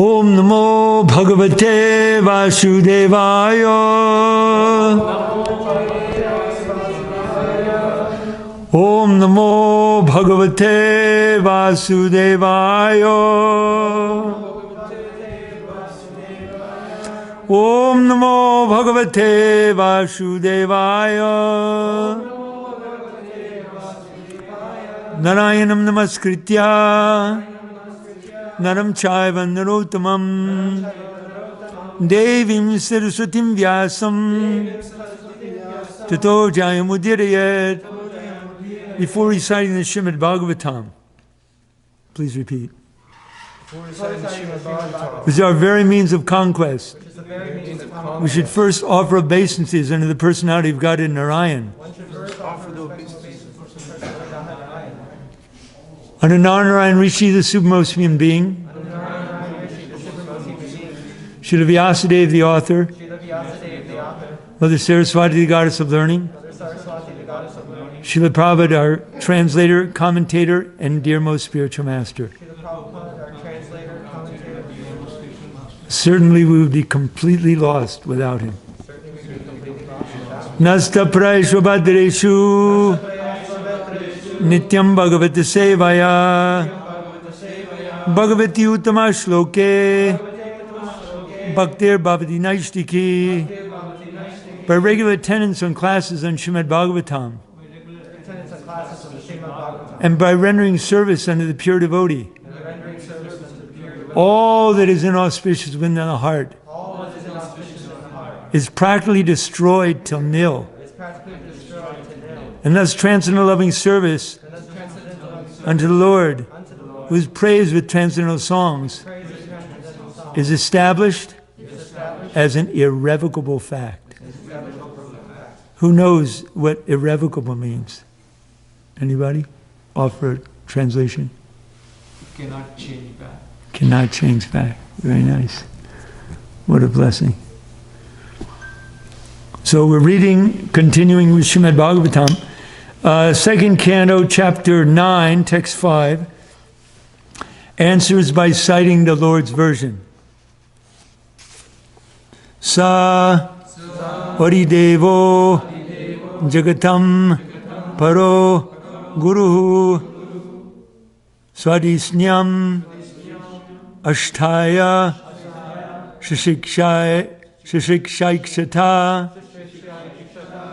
Om Namo Bhagavate Vasudevaya. Om Namo Bhagavate Vasudevaya. Om Namo Bhagavate Vasudevaya. Narayanam Namaskritya Naram Chaiva Narottamam Devim Saraswatim Vyasam Tato Jayamudirayat. Before reciting the Srimad Bhagavatam, please repeat. This is our very means of conquest. We should first offer obeisances unto the personality of God in Narayan. Unto Narayan Rishi, the Supremmost Human Being. Srila Vyasadeva, the author. Mother Saraswati, the goddess of learning. Srila Prabhupada, our translator, commentator, and dearmost spiritual master. Certainly we would be completely lost without him. Nasta praishu bhadreshu nityam bhagavata sevaya bhagavati uttama shloke bhaktir bhavati naishtiki. By regular attendance on classes on Srimad Bhagavatam and by rendering service unto the pure devotee, all that is inauspicious within the heart is practically destroyed till nil. And thus transcendental loving service unto the Lord, who is praised with transcendental songs, is established as an irrevocable fact. Who knows what irrevocable means? Anybody? Offer a translation. Cannot change back. Cannot change back. Very nice. What a blessing. So we're reading, continuing with Srimad Bhagavatam, second canto, chapter 9, text 5, answers by citing the Lord's version. Sa Varidevo Jagatam Paro Guruhu Swadhisnyam Ashtaya Shishikshaiksata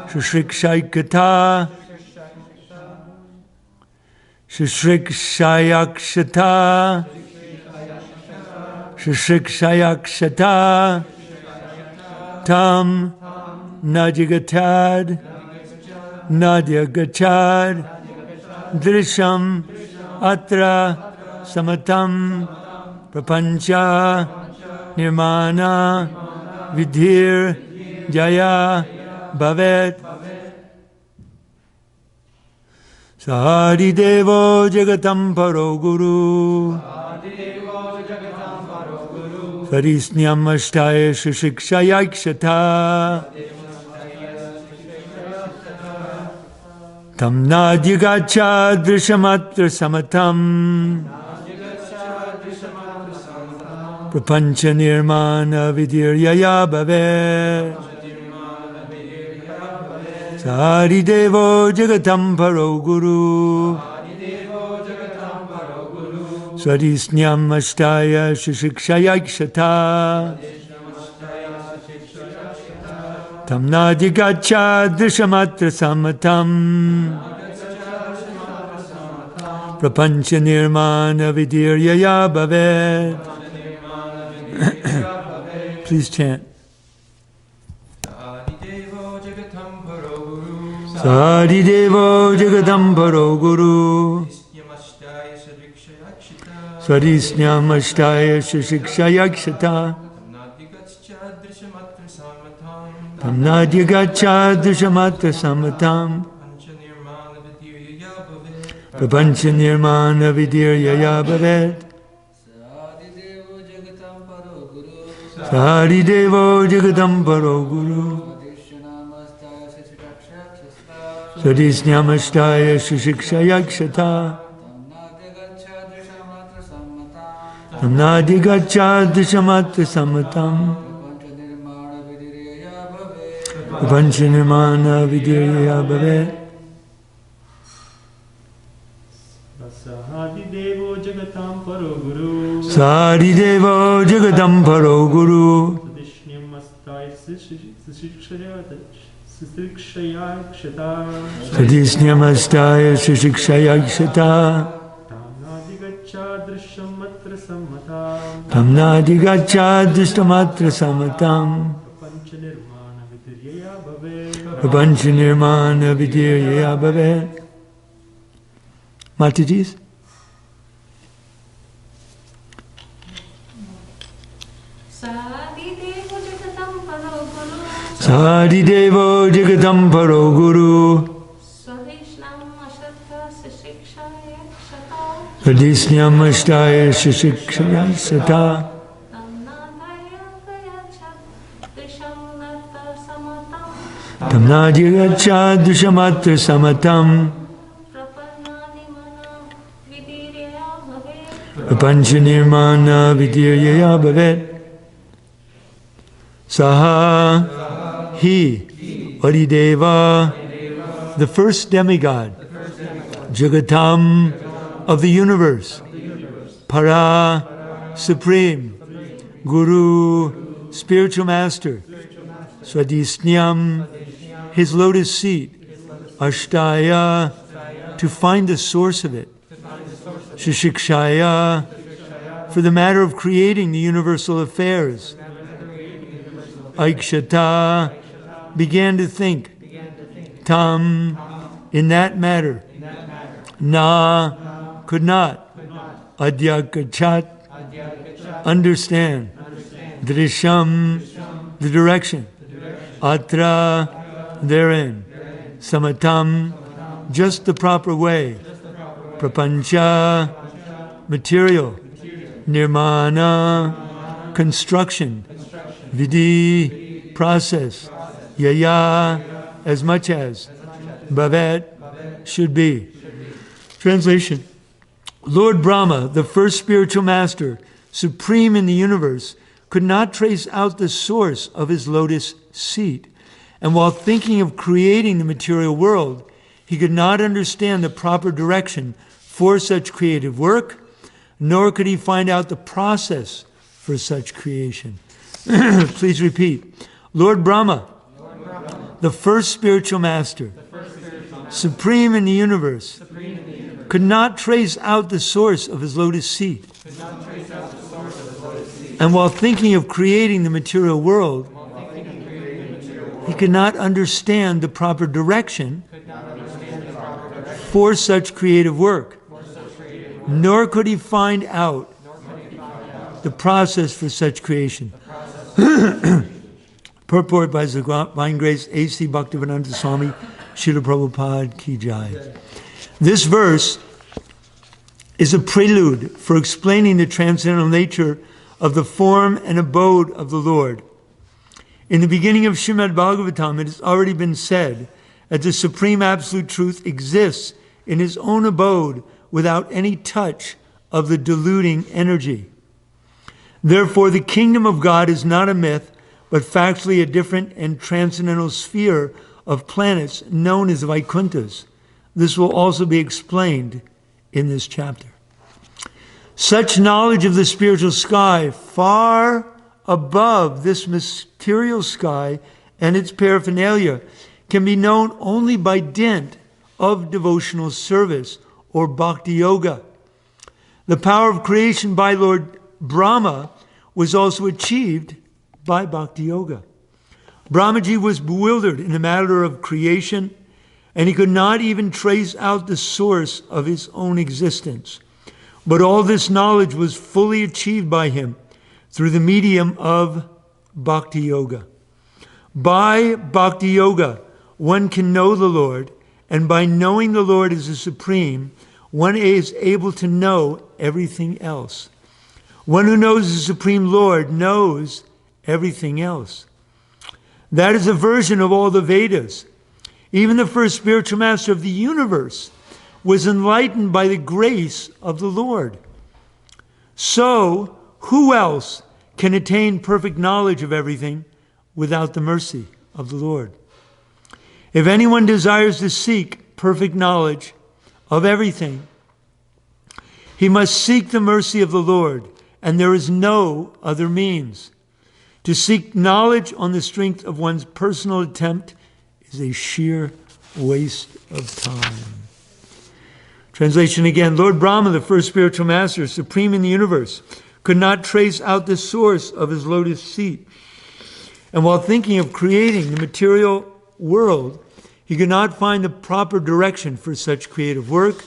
Shishikshayakshata Shishikshayakshata Tam Najigatad Nadyagachad Drisham Atra Samatam Prapancha Nirmana Vidhir Jaya Bhavet Sahadi Devo Jagatam Paro Guru Sarisnyam Ashtaya Shishikshayakshata Tam Nadyagacha Drishamatra Samatam Prapancha Nirmana Vidhiryaya Bhavet Sahadi Devo Jagatam Paro Guru Swadhisnyam Ashtaya Shishikshayakshata Tam Nadyagacha Drishamatra Samatam Prapancha Nirmana Vidhiryaya Bhavet. Please chant. Sahadi Devo Jagatam Paro Guru Swadhisnyam Ashtaya Shishikshayakshata Tam Nadyagacha Drishamatra Samatam Prapancha Nirmana Vidhiryaya Bhavet. Sahadi Devo Jagatam Paro Guru Swadhisnyam Ashtaya Shishikshayakshata Tamnadigacchadrishamatra samatam. Prapancha vidirya bhavet. Sahadidevo jagatam paro guru. Sadidevo jagatam paro guru. Sadishnyam astai sishikshaya kshata. Sadishnyam astaya shishikshaya kshata. Tamnadigacchadrishamatra sammatam. Tamnadigacchadrishamatra samatam. Prapancha nirmana vidirya bhavet. Mataji's? Sadidevo jagatam paro guru. Sadishnyam ashtaya shishikshaya sata. Tamnadigacchadrishamatra samatam. Prapancha nirmana vidirya bhavet. Saha, he, Adideva, the first demigod, Jagatam, of the universe, Para, supreme, Guru, spiritual master, Swadhisnyam, his lotus seat, Ashtaya, to find the source of it, Shishikshaya, for the matter of creating the universal affairs, Aikshata, began to think, Tam, in that matter, Na, could not, Adyakachat, understand, Drisham, the direction, Atra, therein, Samatam, just the proper way, Prapancha, material, Nirmana, construction, Vidhi, process, Yaya, as much as, Bhavet, should be. Translation. Lord Brahma, the first spiritual master, supreme in the universe, could not trace out the source of his lotus seat. And while thinking of creating the material world, he could not understand the proper direction for such creative work, nor could he find out the process for such creation. Please repeat. Lord Brahma, the first spiritual master, supreme in the universe, could not trace out the source of his lotus seat. And while thinking of creating the material world, he could not understand the proper direction for such creative work, nor could he find out the process for such creation. Purport by His Divine Grace A.C. Bhaktivedanta Swami Srila Prabhupada Ki Jai. This verse is a prelude for explaining the transcendental nature of the form and abode of the Lord. In the beginning of Srimad Bhagavatam, it has already been said that the Supreme Absolute Truth exists in His own abode without any touch of the deluding energy. Therefore, the kingdom of God is not a myth, but factually a different and transcendental sphere of planets known as Vaikunthas. This will also be explained in this chapter. Such knowledge of the spiritual sky, far above this material sky and its paraphernalia, can be known only by dint of devotional service or bhakti yoga. The power of creation by Lord Brahma was also achieved by bhakti yoga. Brahmaji was bewildered in the matter of creation, and he could not even trace out the source of his own existence. But all this knowledge was fully achieved by him through the medium of bhakti yoga. By bhakti yoga, one can know the Lord, and by knowing the Lord as the Supreme, one is able to know everything else. One who knows the Supreme Lord knows everything else. That is a version of all the Vedas. Even the first spiritual master of the universe was enlightened by the grace of the Lord. So, who else can attain perfect knowledge of everything without the mercy of the Lord? If anyone desires to seek perfect knowledge of everything, he must seek the mercy of the Lord, and there is no other means. To seek knowledge on the strength of one's personal attempt is a sheer waste of time. Translation again. Lord Brahma, the first spiritual master, supreme in the universe, could not trace out the source of his lotus seat. And while thinking of creating the material world, he could not find the proper direction for such creative work,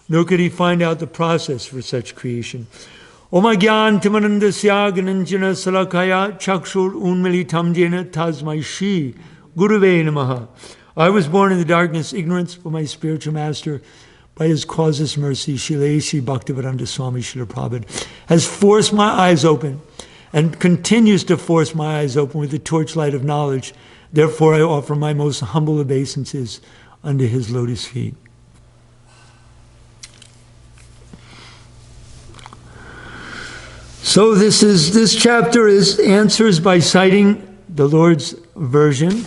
nor could he find out the process for such creation. Om Agyan Timarandasya Gananjana Salakaya Chakshur Unmilitam Jena Tasmai Shri Guruve Namaha. I was born in the darkness, ignorance, but my spiritual master, by his causeless mercy, Shri Bhaktivedanta Swami Srila Prabhupada, has forced my eyes open and continues to force my eyes open with the torchlight of knowledge. Therefore, I offer my most humble obeisances under his lotus feet. So this chapter answers by citing the Lord's version.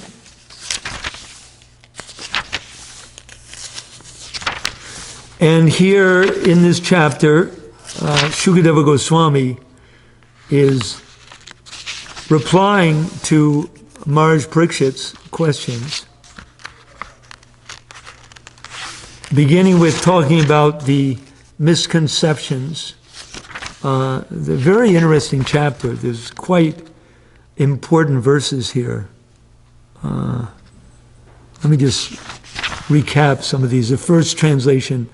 And here in this chapter, Shukadeva Goswami is replying to Maharaj Parikshit's questions, beginning with talking about the misconceptions. The very interesting chapter. There's quite important verses here. Let me just recap some of these. The first translation,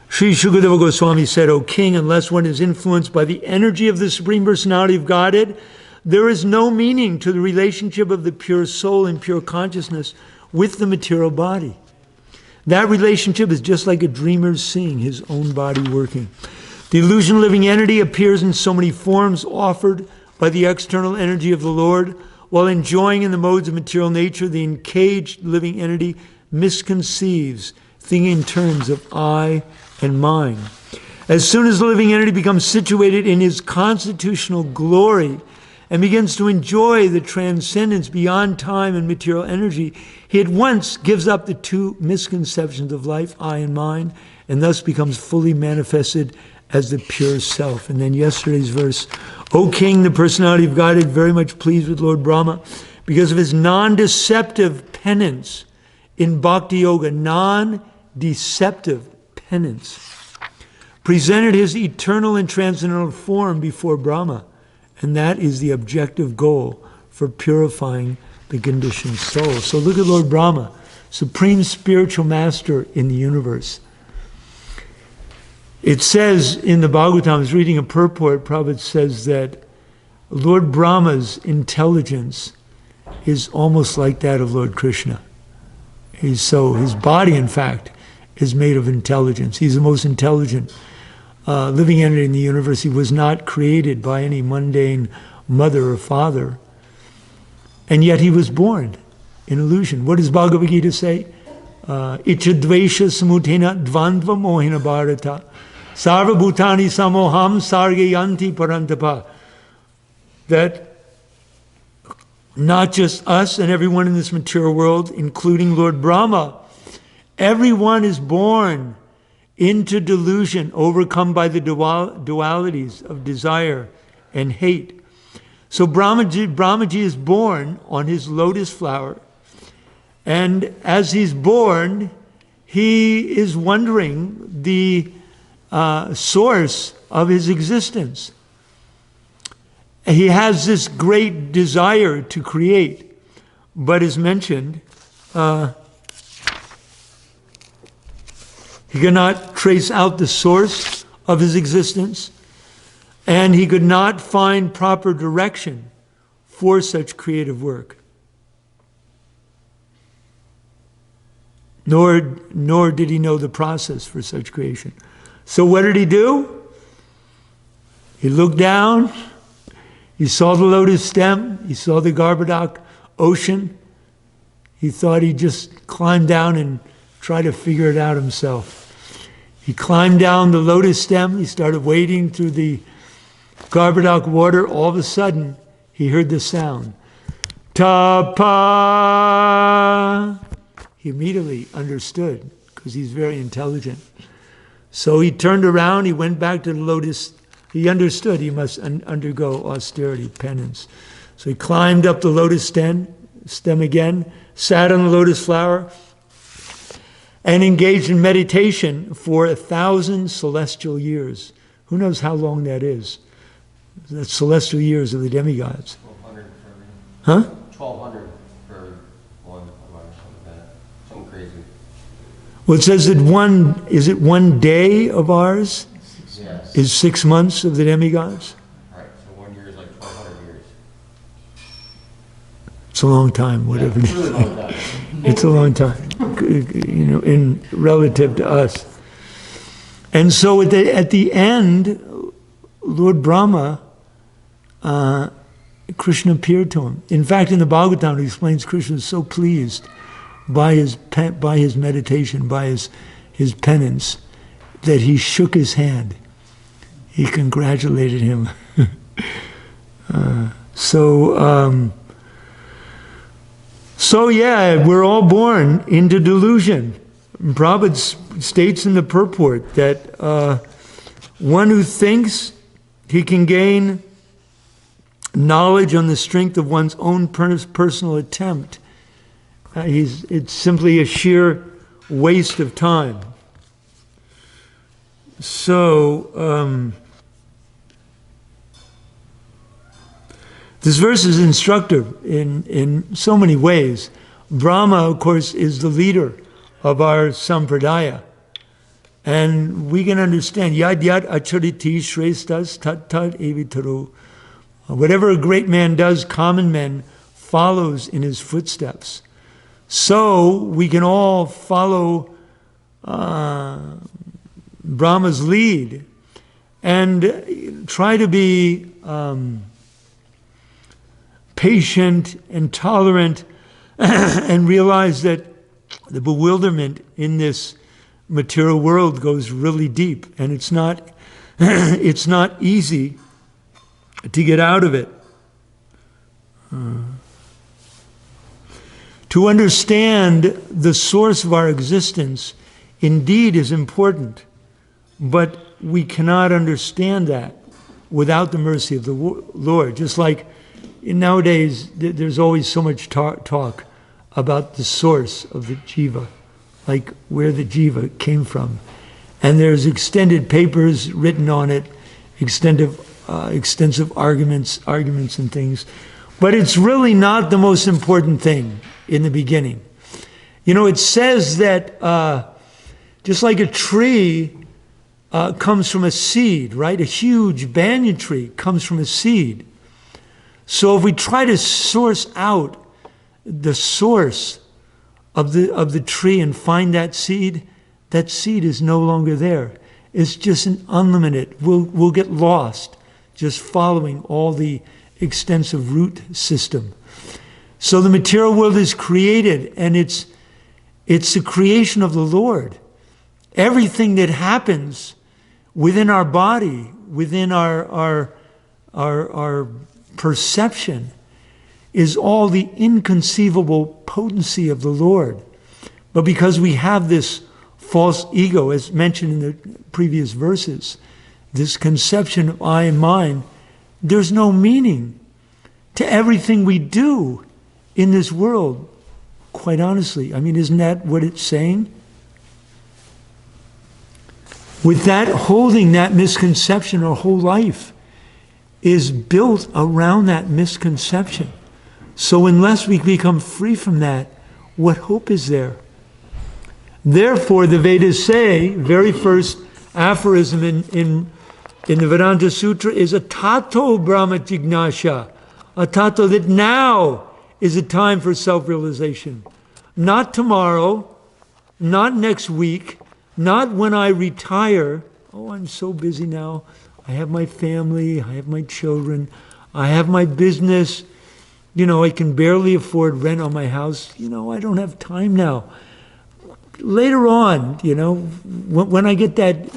Sri Shukadeva Goswami said, O king, unless one is influenced by the energy of the Supreme Personality of Godhead, there is no meaning to the relationship of the pure soul and pure consciousness with the material body. That relationship is just like a dreamer seeing his own body working. The illusion living entity appears in so many forms offered by the external energy of the Lord. While enjoying in the modes of material nature, the encaged living entity misconceives, thinking in terms of I and mine. As soon as the living entity becomes situated in his constitutional glory and begins to enjoy the transcendence beyond time and material energy, he at once gives up the two misconceptions of life, I and mine, and thus becomes fully manifested as the pure self. And then yesterday's verse, O king, the personality of Godhead, very much pleased with Lord Brahma because of his non-deceptive penance in Bhakti Yoga, non-deceptive penance, presented his eternal and transcendental form before Brahma. And that is the objective goal for purifying the conditioned soul. So look at Lord Brahma, supreme spiritual master in the universe. It says in the Bhagavatam, I was reading a purport, Prabhupada says that Lord Brahma's intelligence is almost like that of Lord Krishna. So his body, in fact, is made of intelligence. He's the most intelligent living entity in the universe. He was not created by any mundane mother or father. And yet he was born in illusion. What does Bhagavad Gita say? Ichadvesha samutena dvandva mohina bharata sarva bhutani samoham sargayanti parantapa. That not just us and everyone in this material world, including Lord Brahma, everyone is born into delusion, overcome by the dualities of desire and hate. So Brahmaji is born on his lotus flower, and as he's born, he is wondering the source of his existence. He has this great desire to create, but as mentioned, he could not trace out the source of his existence, and he could not find proper direction for such creative work. Nor did he know the process for such creation. So what did he do? He looked down, he saw the lotus stem, he saw the Garbhodak ocean. He thought he'd just climb down and try to figure it out himself. He climbed down the lotus stem, he started wading through the Garbhodok water, all of a sudden, he heard the sound. Tapa! He immediately understood, because he's very intelligent. So he turned around, he went back to the lotus. He understood he must undergo austerity, penance. So he climbed up the lotus stem again, sat on the lotus flower, and engaged in meditation for 1,000 celestial years. Who knows how long that is? That's celestial years of the demigods. 1,200 for me. Huh? 1,200 for one of something crazy. Well, it says that is it one day of ours? Yes. Is 6 months of the demigods? Right, so 1 year is like 1,200 years. It's a long time, whatever Yeah, it is. really long time. It's a long time, in relative to us. And so at the end, Lord Brahma, Krishna appeared to him. In fact, in the Bhagavatam, he explains Krishna was so pleased by his meditation, by his penance, that he shook his hand. He congratulated him. So yeah, we're all born into delusion. Prabhupada states in the purport that one who thinks he can gain knowledge on the strength of one's own personal attempt, it's simply a sheer waste of time. So, this verse is instructive in so many ways. Brahma, of course, is the leader of our sampradaya. And we can understand, yad yad achariti shrestas tat tat evitaru. Whatever a great man does, common men follows in his footsteps. So we can all follow Brahma's lead and try to be patient and tolerant and realize that the bewilderment in this material world goes really deep, and it's not easy to get out of it. To understand the source of our existence indeed is important, but we cannot understand that without the mercy of the Lord. Just like nowadays, there's always so much talk about the source of the jiva, like where the jiva came from. And there's extended papers written on it, extensive arguments and things. But it's really not the most important thing in the beginning. It says that just like a tree comes from a seed, right? A huge banyan tree comes from a seed. So if we try to source out the source of the tree and find that seed is no longer there. It's just an unlimited. We'll get lost just following all the extensive root system. So the material world is created, and it's the creation of the Lord. Everything that happens within our body, within our perception, is all the inconceivable potency of the Lord. But because we have this false ego, as mentioned in the previous verses, this conception of I and mine, there's no meaning to everything we do in this world, quite honestly. I mean, isn't that what it's saying? With that, holding that misconception, our whole life is built around that misconception. So unless we become free from that, what hope is there? Therefore, the Vedas say, very first aphorism in the Vedanta Sutra is atato Brahma jignasha. Atato, that now is a time for self-realization. Not tomorrow, not next week, not when I retire. Oh, I'm so busy now. I have my family, I have my children, I have my business. I can barely afford rent on my house. I don't have time now. Later on, when I get that,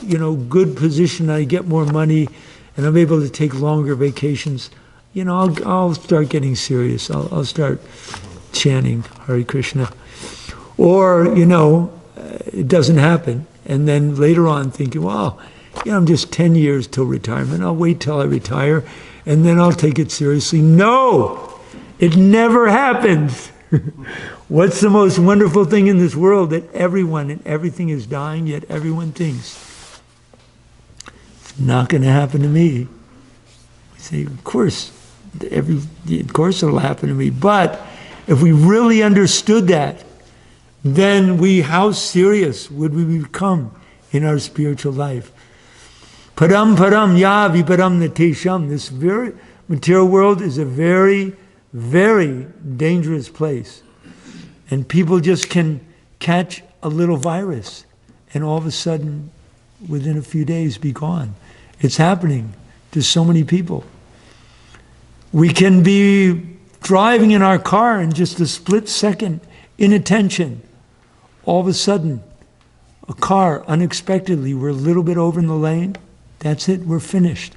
good position, I get more money, and I'm able to take longer vacations, I'll start getting serious. I'll start chanting Hare Krishna. Or, it doesn't happen. And then later on thinking, well, I'm just 10 years till retirement. I'll wait till I retire, and then I'll take it seriously. No! It never happens. What's the most wonderful thing in this world? That everyone and everything is dying, yet everyone thinks, it's not going to happen to me. We say, of course it'll happen to me. But if we really understood that, then how serious would we become in our spiritual life? Param ya viparam natesham. This very material world is a very, very dangerous place. And people just can catch a little virus and all of a sudden, within a few days, be gone. It's happening to so many people. We can be driving in our car and just a split second, inattention, all of a sudden, a car, unexpectedly, we're a little bit over in the lane, that's it, we're finished.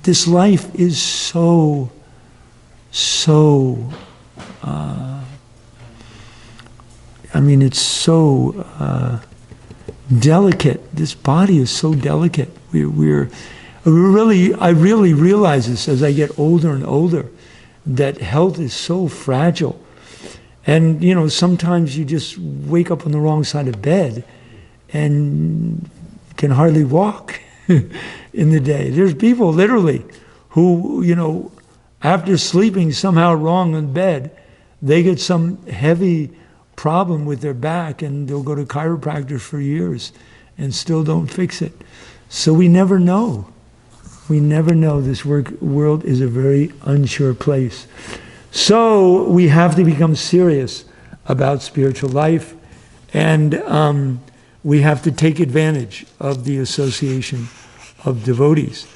This life is so it's so delicate. This body is so delicate. I really realize this as I get older and older, that health is so fragile. And, sometimes you just wake up on the wrong side of bed and can hardly walk in the day. There's people, literally, who, after sleeping somehow wrong in bed, they get some heavy problem with their back and they'll go to chiropractors for years and still don't fix it. So we never know. We never know. This world is a very unsure place. So we have to become serious about spiritual life, and we have to take advantage of the association of devotees.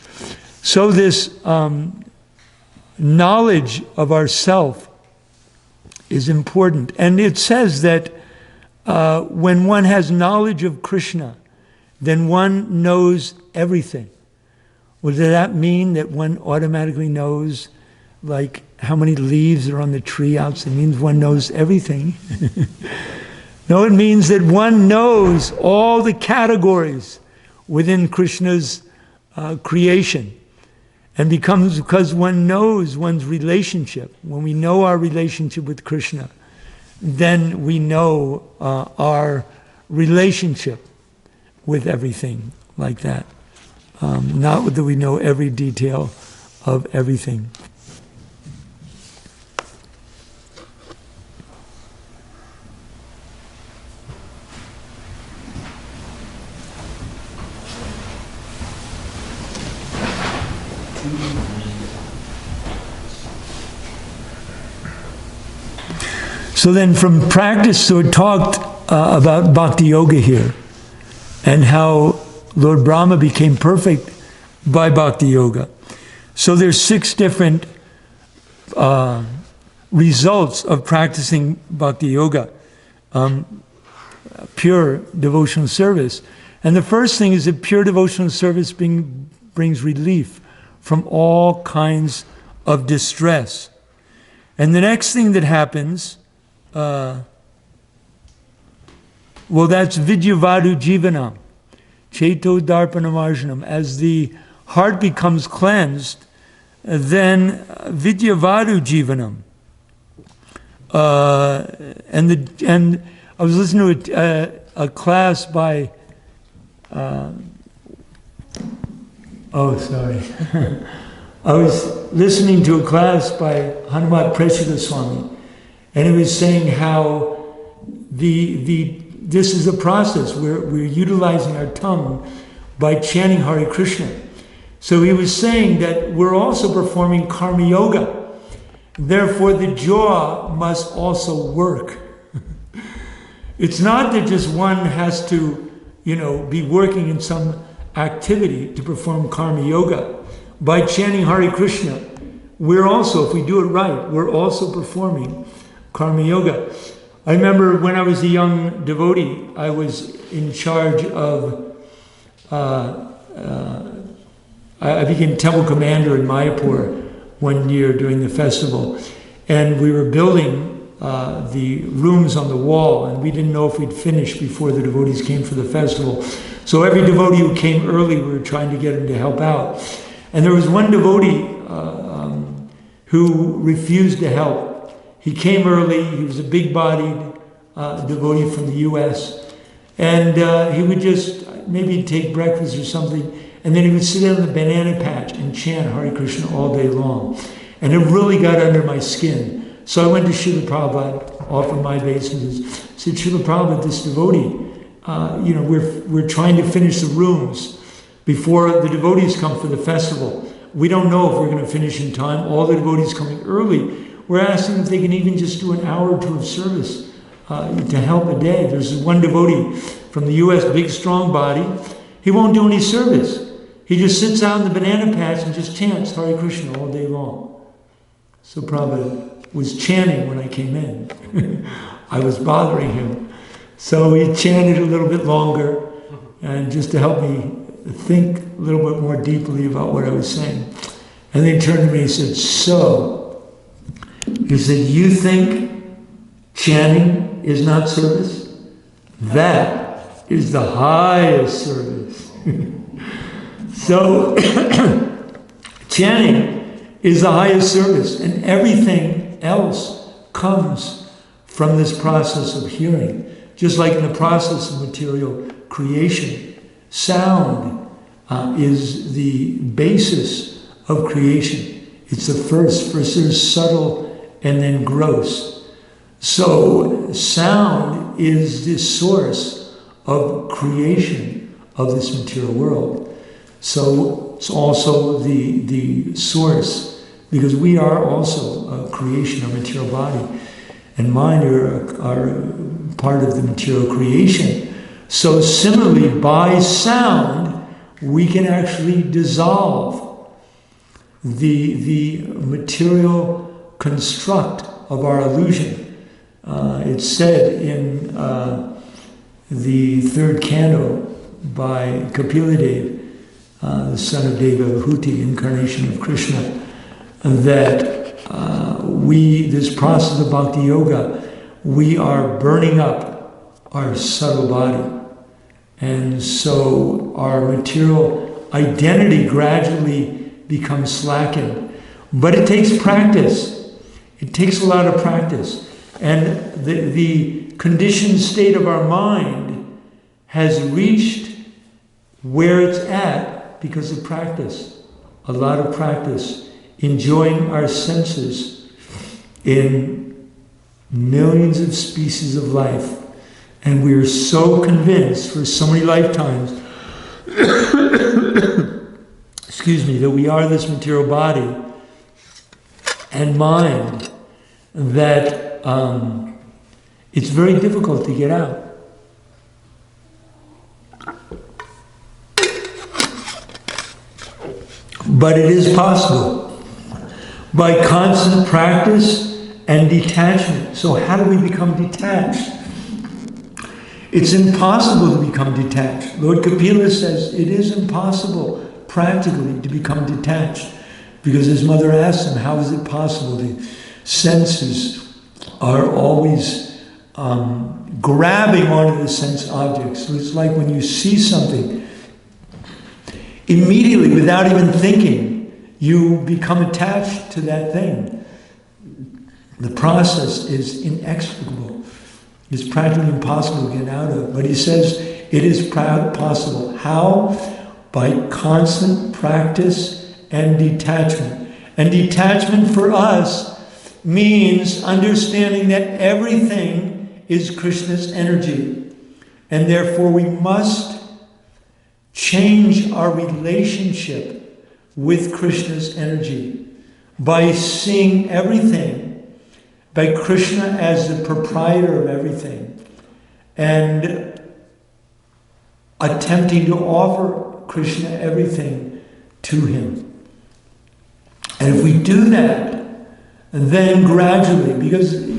So this knowledge of ourself is important. And it says that when one has knowledge of Krishna, then one knows everything. Well, does that mean that one automatically knows, like, how many leaves are on the tree outside? It means one knows everything. No, it means that one knows all the categories within Krishna's creation. And because one knows one's relationship, when we know our relationship with Krishna, then we know our relationship with everything like that. Not that we know every detail of everything. So then from practice, so it talked about Bhakti Yoga here, and how Lord Brahma became perfect by Bhakti Yoga. So there's 6 different results of practicing Bhakti Yoga, pure devotional service. And the first thing is that pure devotional service brings relief from all kinds of distress. And the next thing that happens, that's Vidyavadu Jivanam, Cheto Darpanam Arjanam. As the heart becomes cleansed, then Vidyavadu Jivanam. And I was listening to a class by, I was listening to a class by Hanumat Preshika Swami, and he was saying how this is a process where we're utilizing our tongue by chanting Hare Krishna. So he was saying that we're also performing karma yoga. Therefore, the jaw must also work. It's not that just one has to, be working in some activity to perform karma yoga. By chanting Hare Krishna, we're also, if we do it right, we're also performing karma yoga. I remember when I was a young devotee, I was in charge of I became temple commander in Mayapur one year during the festival, and we were building the rooms on the wall, and we didn't know if we'd finish before the devotees came for the festival. So every devotee who came early, we were trying to get him to help out. And there was one devotee who refused to help. He came early. He was a big-bodied devotee from the U.S. And he would just maybe take breakfast or something, and then he would sit down in the banana patch and chant Hare Krishna all day long. And it really got under my skin. So I went to Srila Prabhupada, offered my obeisances, said, Srila Prabhupada, this devotee, we're trying to finish the rooms before the devotees come for the festival. We don't know if we're going to finish in time. All the devotees coming early. We're asking if they can even just do an hour or two of service to help a day. There's one devotee from the U.S., big, strong body. He won't do any service. He just sits out in the banana patch and just chants Hare Krishna all day long. So Prabhupada was chanting when I came in. I was bothering him. So he chanted a little bit longer, and just to help me think a little bit more deeply about what I was saying. And then he turned to me and said, he said, you think chanting is not service? That is the highest service. So chanting is the highest service, and everything else comes from this process of hearing. Just like in the process of material creation, sound is the basis of creation. It's the first there's subtle and then gross. So sound is the source of creation of this material world. So it's also the source, because we are also a creation of material body, and mind are part of the material creation. So similarly, by sound, we can actually dissolve the material construct of our illusion. It's said in the third canto by Kapila the son of Devahuti, incarnation of Krishna, that this process of Bhakti Yoga, we are burning up our subtle body. And so our material identity gradually becomes slackened. But it takes practice. It takes a lot of practice. And the conditioned state of our mind has reached where it's at because of practice. A lot of practice. Enjoying our senses in millions of species of life. And we are so convinced for so many lifetimes, excuse me, that we are this material body and mind, that it's very difficult to get out. But it is possible by constant practice and detachment. So how do we become detached? It's impossible to become detached. Lord Kapila says it is impossible practically to become detached, because his mother asked him, how is it possible? The senses are always grabbing onto the sense objects. So it's like when you see something, immediately, without even thinking, you become attached to that thing. The process is inextricable. It's practically impossible to get out of. But he says it is possible. How? By constant practice and detachment. And detachment for us means understanding that everything is Krishna's energy. And therefore we must change our relationship with Krishna's energy by seeing everything, by Krishna as the proprietor of everything, and attempting to offer Krishna everything to him. And if we do that, then gradually, because,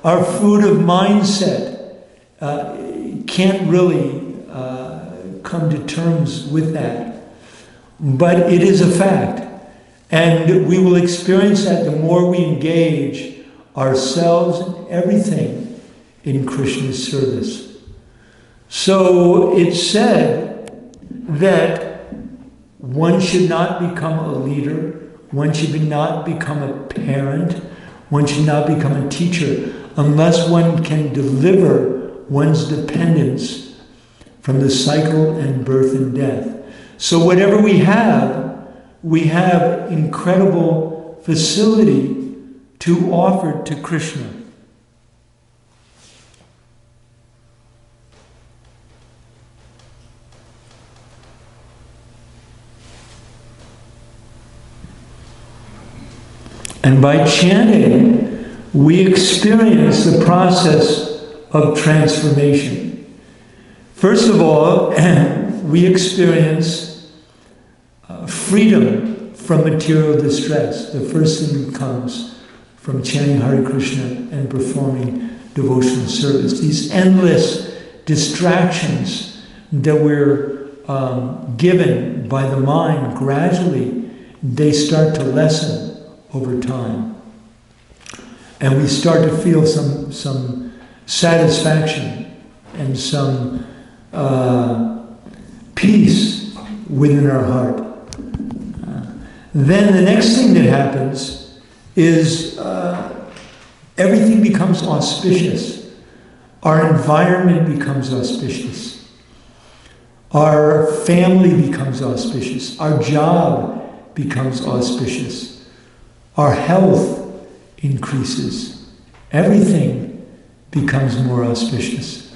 our food of mindset can't really come to terms with that. but it is a fact. And we will experience that the more we engage ourselves and everything in Krishna's service. So it's said that one should not become a leader, one should not become a parent, one should not become a teacher unless one can deliver one's dependence from the cycle and birth and death. So whatever we have incredible facility to offer to Krishna. And by chanting, we experience the process of transformation. First of all, we experience freedom from material distress. The first thing that comes from chanting Hare Krishna and performing devotional service. These endless distractions that we're given by the mind, gradually, they start to lessen over time. And we start to feel some satisfaction and some peace within our heart. Then the next thing that happens is everything becomes auspicious. Our environment becomes auspicious. Our family becomes auspicious. Our job becomes auspicious. Our health increases. Everything becomes more auspicious.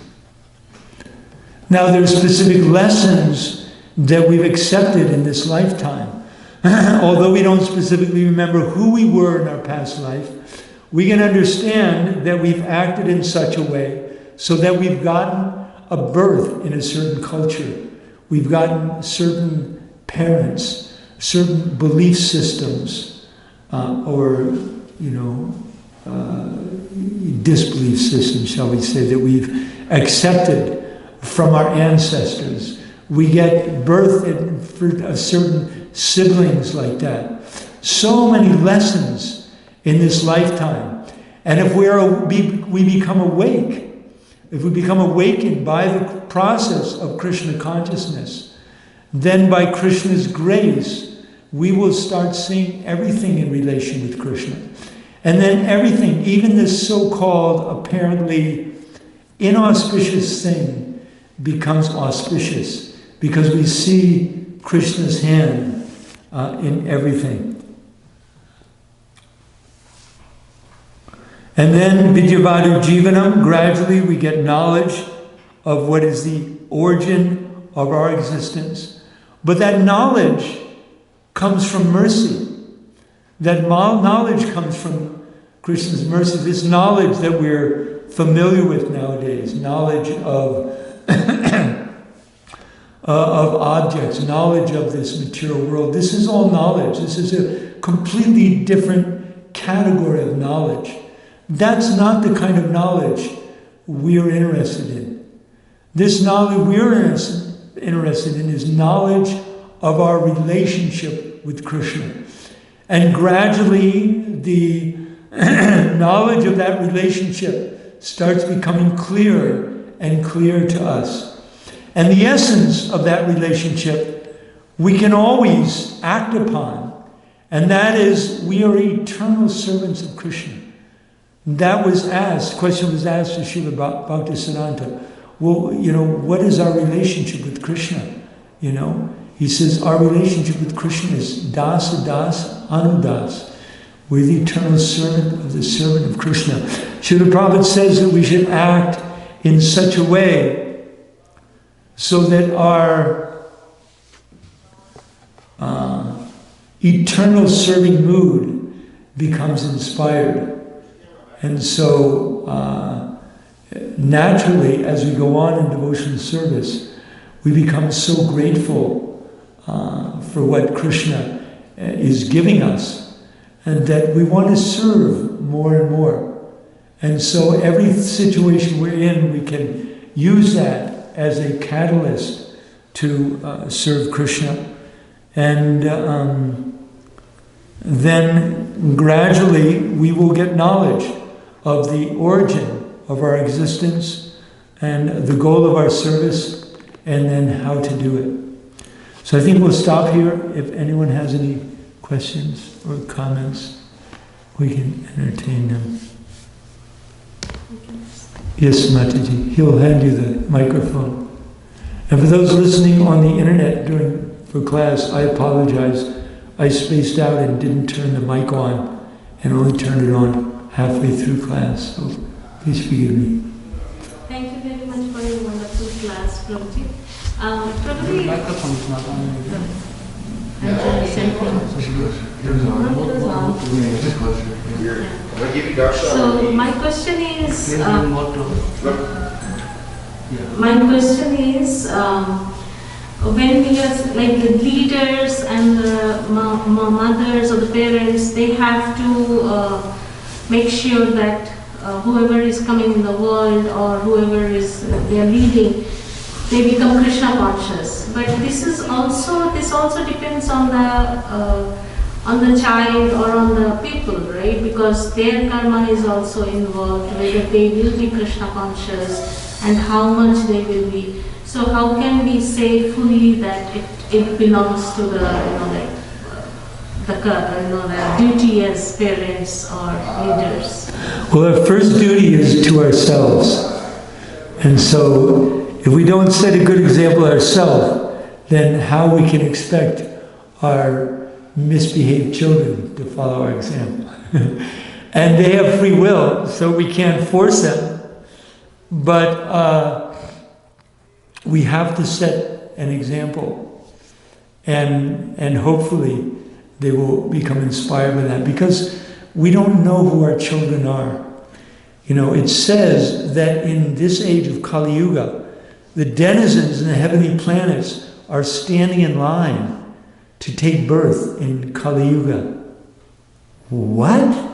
Now there are specific lessons that we've accepted in this lifetime. Although we don't specifically remember who we were in our past life, we can understand that we've acted in such a way so that we've gotten a birth in a certain culture. We've gotten certain parents, certain belief systems, or disbelief systems, shall we say, that we've accepted from our ancestors. We get birth for certain siblings like that. So many lessons in this lifetime. And if we become awake, if we become awakened by the process of Krishna consciousness, then by Krishna's grace, we will start seeing everything in relation with Krishna. And then everything, even this so-called apparently inauspicious thing, becomes auspicious because we see Krishna's hand in everything. And then Vidyavadu Jivanam, gradually we get knowledge of what is the origin of our existence. But that knowledge comes from mercy. That knowledge comes from Krishna's mercy. This knowledge that we're familiar with nowadays, knowledge of of objects, knowledge of this material world. This is all knowledge. This is a completely different category of knowledge. That's not the kind of knowledge we're interested in. This knowledge we're interested in is knowledge of our relationship with Krishna. And gradually the knowledge of that relationship starts becoming clearer and clearer to us. And the essence of that relationship we can always act upon, and that is we are eternal servants of Krishna. That was asked, question was asked to Srila Bhaktisiddhanta. Well, what is our relationship with Krishna? He says, our relationship with Krishna is dasa das anudas. We're the eternal servant of Krishna. Srila Prabhupada says that we should act in such a way so that our eternal serving mood becomes inspired. And so, naturally, as we go on in devotional service, we become so grateful for what Krishna is giving us, and that we want to serve more and more. And so every situation we're in, we can use that as a catalyst to serve Krishna. And then gradually we will get knowledge of the origin of our existence and the goal of our service, and then how to do it. So I think we'll stop here. If anyone has any questions or comments, we can entertain them. Yes, Mataji. He'll hand you the microphone. And for those listening on the internet for class, I apologize. I spaced out and didn't turn the mic on and only turned it on halfway through class. So please forgive me. Thank you very much for your wonderful class, Prabhuji. Prabhuji, Microphone is not on. So my question is, when we are like the leaders and the mothers or the parents, they have to make sure that whoever is coming in the world or whoever is they are leading, they become Krishna conscious. But this also depends on the child or on the people, right? Because their karma is also involved, whether they will be Krishna conscious and how much they will be. So how can we say fully that it belongs to the duty as parents or leaders? Well, our first duty is to ourselves. And so if we don't set a good example ourselves, then how we can expect our misbehaved children to follow our example? And they have free will, so we can't force them. But we have to set an example, and hopefully they will become inspired by that, because we don't know who our children are. You know, it says that in this age of Kali Yuga, the denizens in the heavenly planets are standing in line to take birth in Kali Yuga. What?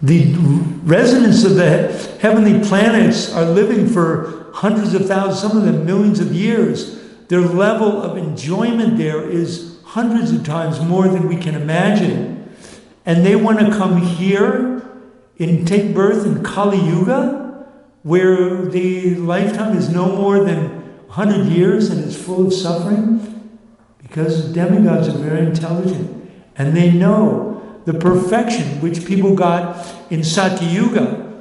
The residents of the heavenly planets are living for hundreds of thousands, some of them millions of years. Their level of enjoyment there is hundreds of times more than we can imagine. And they want to come here and take birth in Kali Yuga, where the lifetime is no more than 100 years and is full of suffering, because demigods are very intelligent and they know the perfection which people got in Satya Yuga,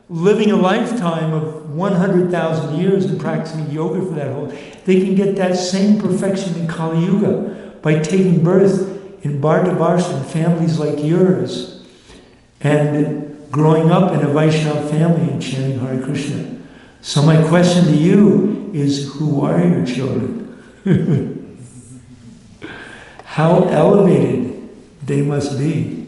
living a lifetime of 100,000 years and practicing yoga for that whole. They can get that same perfection in Kali Yuga by taking birth in Bhartavarsha families like yours and growing up in a Vaishnava family and chanting Hare Krishna. So my question to you is, who are your children? How elevated they must be.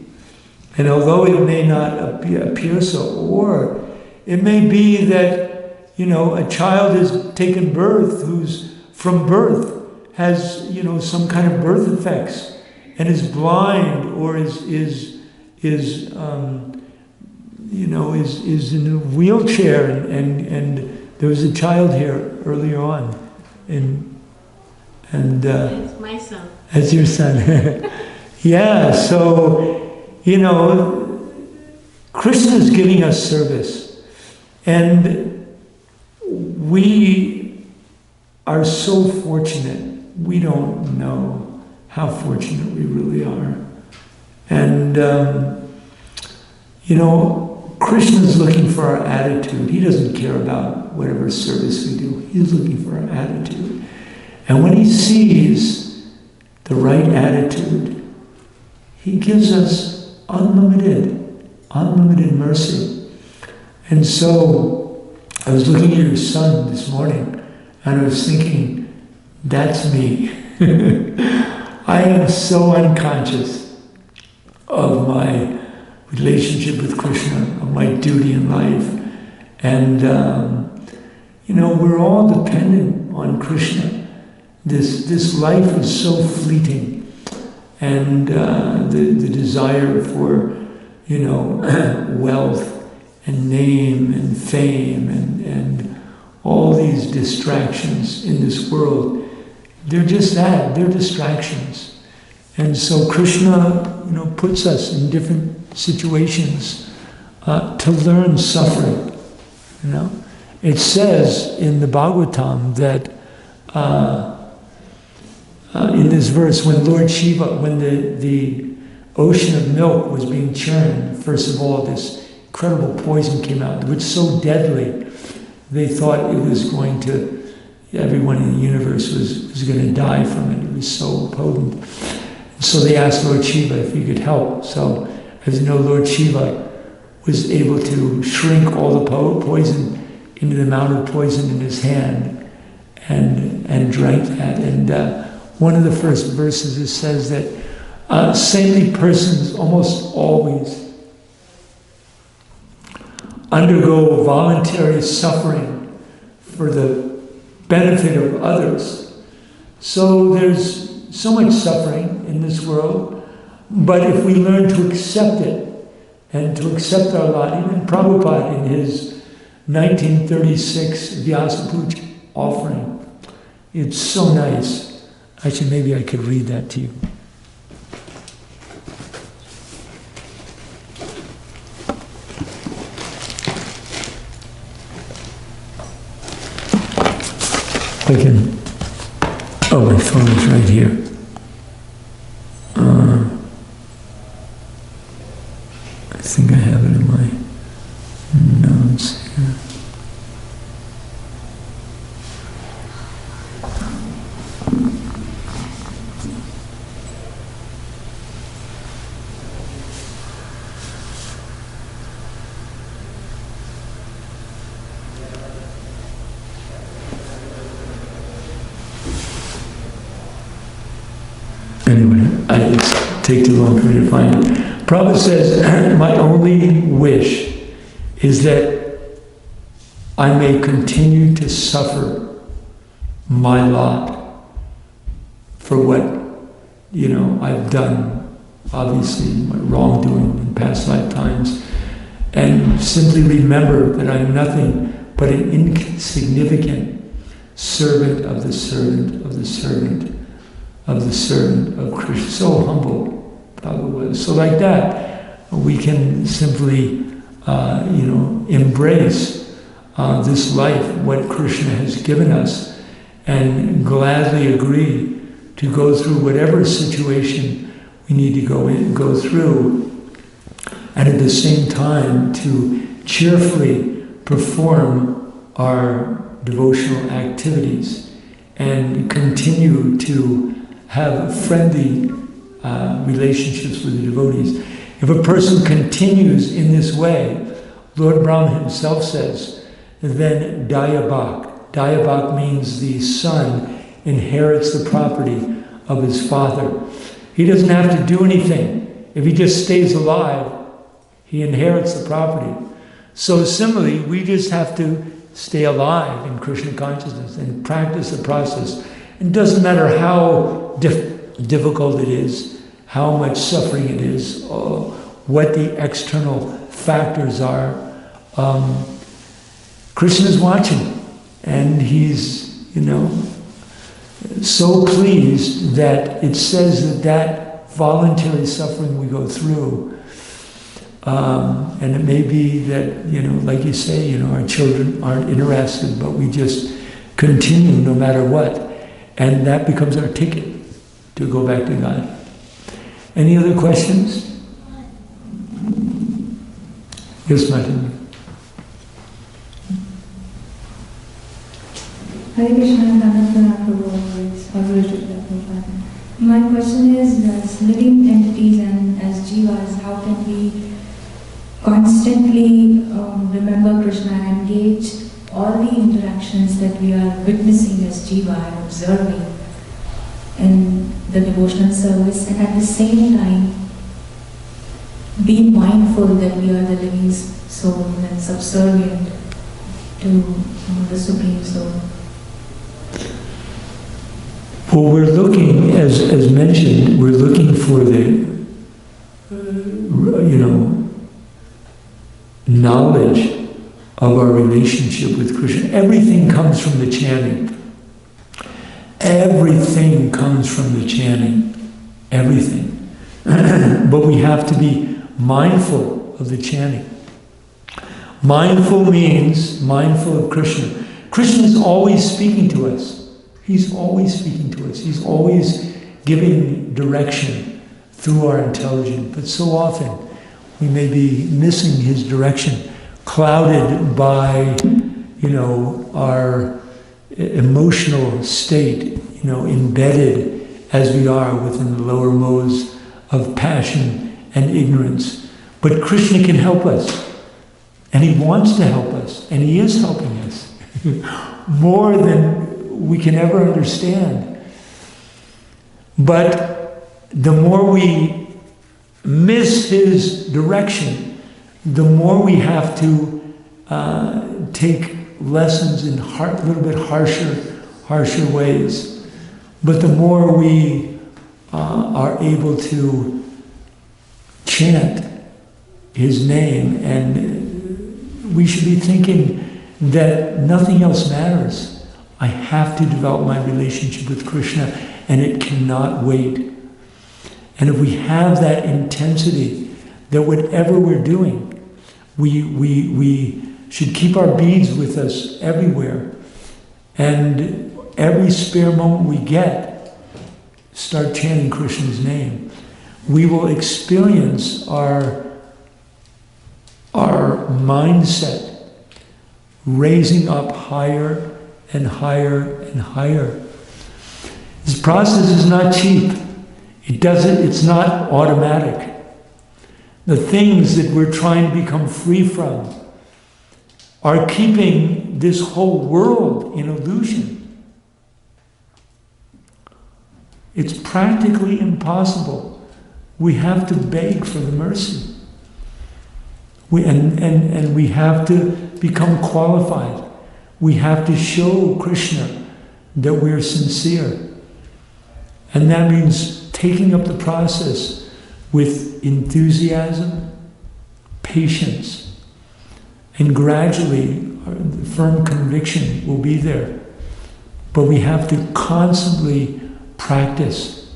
And although it may not appear so, or it may be that, you know, a child has taken birth who's from birth has, you know, some kind of birth effects and is blind or is in a wheelchair, and there was a child here earlier on, and It's my son. That's your son. Yeah, so, you know, Krishna is giving us service, and we are so fortunate. We don't know how fortunate we really are. And, you know, Krishna is looking for our attitude. He doesn't care about whatever service we do. He's looking for our attitude. And when he sees the right attitude, he gives us unlimited mercy. And so I was looking at your son this morning, and I was thinking, that's me. I am so unconscious of my relationship with Krishna, of my duty in life. And, you know, we're all dependent on Krishna. This life is so fleeting. And the desire for, you know, wealth and name and fame and all these distractions in this world they're just that, they're distractions. And so Krishna, puts us in different situations to learn suffering. It says in the Bhagavatam that in this verse, when Lord Shiva, when the ocean of milk was being churned, first of all, this incredible poison came out, which was so deadly, they thought it was going to, everyone in the universe was going to die from it. It was so potent. So they asked Lord Shiva if he could help. So, as you know, Lord Shiva was able to shrink all the poison into the amount of poison in his hand and drank that. And one of the first verses, it says that saintly persons almost always undergo voluntary suffering for the benefit of others. So there's so much suffering in this world, but if we learn to accept it and to accept our lot, even Prabhupada in his 1936 Vyasa Puja offering, it's so nice. Actually, maybe I could read that to you. I can. Oh, my phone is right here. I think I have it in my notes here. Anyway, it takes too long for me to find it. Prabhupada says, my only wish is that I may continue to suffer my lot for what, I've done, obviously, my wrongdoing in past lifetimes, and simply remember that I'm nothing but an insignificant servant of the servant of the servant of the servant of Krishna. So humble Prabhu was. So like that, we can simply, embrace this life, what Krishna has given us, and gladly agree to go through whatever situation we need to go through, and at the same time to cheerfully perform our devotional activities and continue to have friendly relationships with the devotees. If a person continues in this way, Lord Brahma himself says, then Dayabhak. Dayabhak means the son inherits the property of his father. He doesn't have to do anything. If he just stays alive, he inherits the property. So similarly, we just have to stay alive in Krishna consciousness and practice the process. It doesn't matter how difficult it is, how much suffering it is, or what the external factors are. Krishna's watching, and he's, so pleased that it says that voluntary suffering we go through, and it may be that, like you say, our children aren't interested, but we just continue no matter what, and that becomes our ticket to go back to God. Any other questions? Yes, Martin. Hare Krishna, Prabhu. My question is, as living entities and as jivas, how can we constantly remember Krishna and engage all the interactions that we are witnessing as jiva and observing in the devotional service, and at the same time be mindful that we are the living soul and subservient to the Supreme Soul? Well, we're looking, as mentioned, we're looking for the, knowledge of our relationship with Krishna. Everything comes from the chanting. everything comes from the chanting. Everything. But we have to be mindful of the chanting. Mindful means mindful of Krishna. Krishna is always speaking to us. He's always speaking to us. He's always giving direction through our intelligence. But so often we may be missing his direction, clouded by, our emotional state, embedded as we are within the lower modes of passion and ignorance. But Krishna can help us. And he wants to help us. And he is helping us. More than we can ever understand. But the more we miss his direction, the more we have to take lessons in a little bit harsher ways. But the more we are able to chant his name, and we should be thinking that nothing else matters. I have to develop my relationship with Krishna, and it cannot wait. And if we have that intensity, that whatever we're doing, we should keep our beads with us everywhere. And every spare moment we get, start chanting Krishna's name. We will experience our mindset raising up higher and higher and higher. This process is not cheap. It's not automatic. The things that we're trying to become free from are keeping this whole world in illusion. It's practically impossible. We have to beg for the mercy. And we have to become qualified. We have to show Krishna that we're sincere. And that means taking up the process with enthusiasm, patience, and gradually the firm conviction will be there. But we have to constantly practice.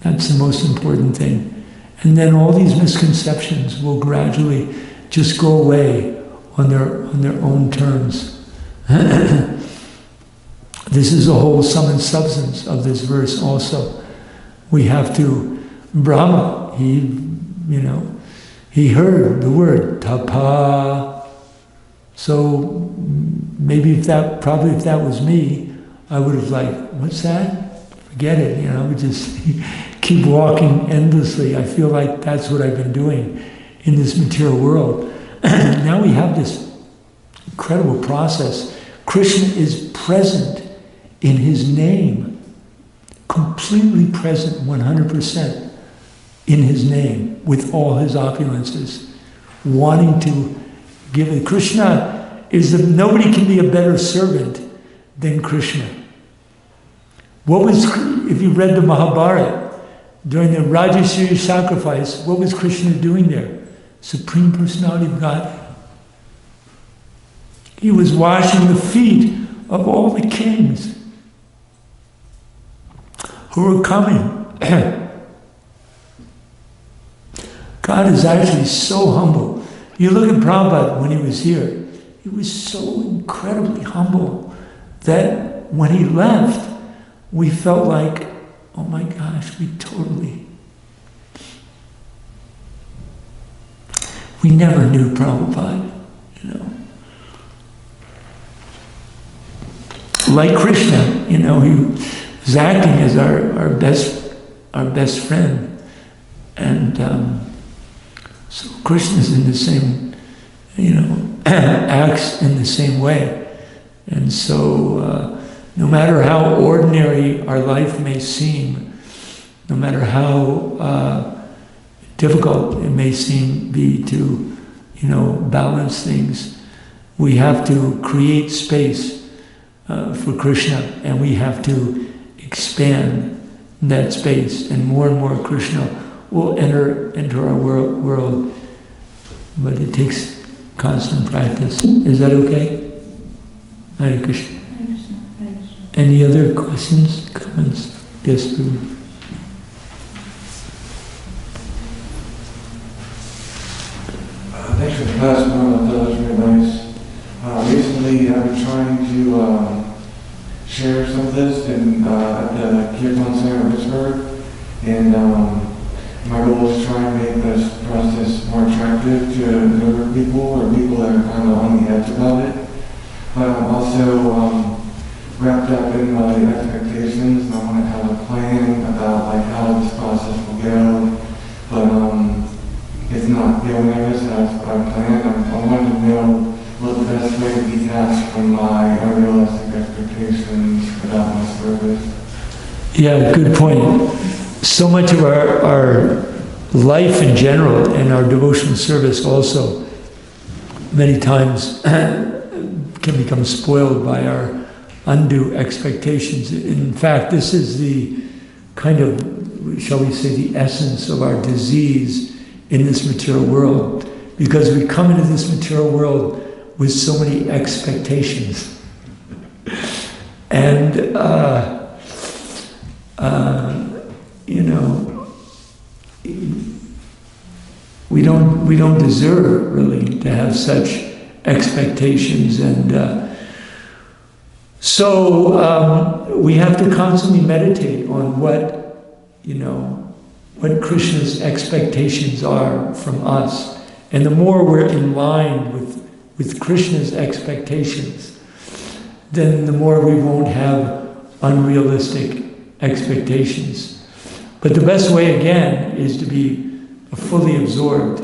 That's the most important thing. And then all these misconceptions will gradually just go away on their own terms. This is the whole sum and substance of this verse also. We have to, Brahma, he heard the word tapa. So maybe if that was me, I would have what's that? Forget it, I would just keep walking endlessly. I feel like that's what I've been doing in this material world. Now we have this incredible process. Krishna is present in his name, completely present 100% in his name with all his opulences, wanting to give it. Krishna nobody can be a better servant than Krishna. If you read the Mahabharata, during the Rajasuya sacrifice, what was Krishna doing there? Supreme Personality of God. He was washing the feet of all the kings who were coming. God is actually so humble. You look at Prabhupada when he was here, he was so incredibly humble that when he left, we felt like, oh my gosh, we never knew Prabhupada, Like Krishna, he was acting as our best friend. And so Krishna's in the same, acts in the same way. And so no matter how ordinary our life may seem, no matter how difficult it may be to, balance things, we have to create space for Krishna, and we have to expand that space, and more Krishna will enter into our world. But it takes constant practice. Is that okay? Hare Krishna. Any other questions, comments? Yes, Prabhu. Thanks for the class, Mom. I thought it was really nice. Recently, I've been trying to share some of this at the Kirtan Center in Pittsburgh, and my goal is to try and make this process more attractive to newer people or people that are kind of on the edge about it. But I'm also wrapped up in my expectations, and I want to have a plan about like how this process will go. But it's not going as I planned. I wanted to know what the best way to detach from my unrealistic expectations about my service. Yeah, good point. So much of our life in general and our devotional service also many times can become spoiled by our undue expectations. In fact, this is the kind of, shall we say, the essence of our disease in this material world, because we come into this material world with so many expectations. And, you know, we don't deserve really to have such expectations, and so we have to constantly meditate on what Krishna's expectations are from us. And the more we're in line with Krishna's expectations, then the more we won't have unrealistic expectations. But the best way, again, is to be fully absorbed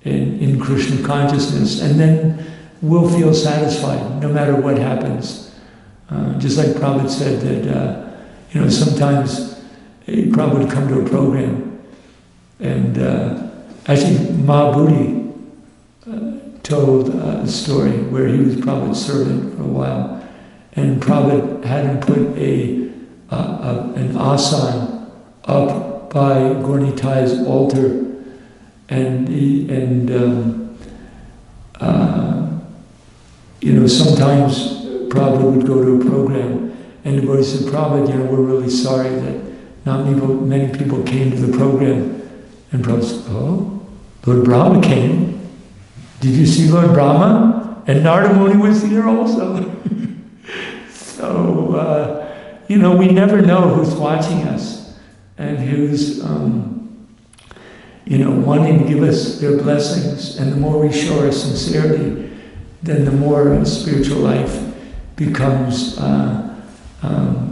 in Krishna consciousness, and then we'll feel satisfied no matter what happens. Just like Prabhu said that, sometimes Prabhu would come to a program, and actually Mahabhuti told a story where he was Prabhupada's servant for a while, and Prabhupada had him put an asan up by Gornitai's altar, and sometimes Prabhupada would go to a program, and the devotee said, Prabhupada, we're really sorry that not many people came to the program. And Prabhupada said, oh, Lord Brahma came. Did you see Lord Brahma? And Narada Muni was here also. So, we never know who's watching us and who's, wanting to give us their blessings. And the more we show our sincerity, then the more our spiritual life becomes,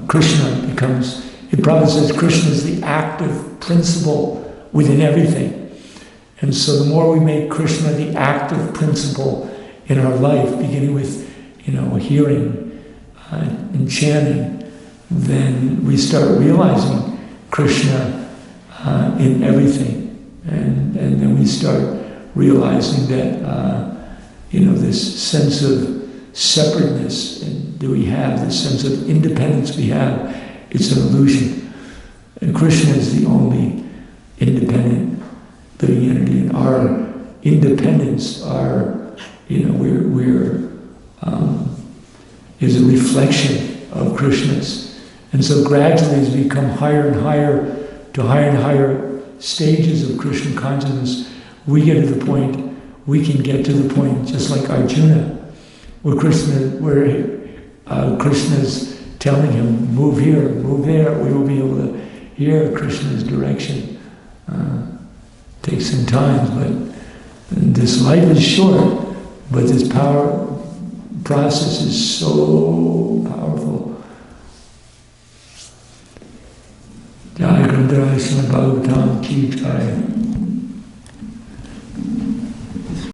Krishna becomes, it probably says Krishna is the active principle within everything. And so the more we make Krishna the active principle in our life, beginning with, hearing and chanting, then we start realizing Krishna in everything. And then we start realizing that, this sense of separateness that we have, this sense of independence we have, it's an illusion. And Krishna is the only independent living entity. And our independence, is a reflection of Krishna's. And so gradually, as we come higher and higher to higher and higher stages of Krishna consciousness, we get to the point, we can get to the point, just like Arjuna, where Krishna's telling him, move here, move there. We will be able to hear Krishna's direction. Takes some time, but this life is short, but this process is so powerful. Jai Grandarai Srimad Bhagavatam Ki Jai.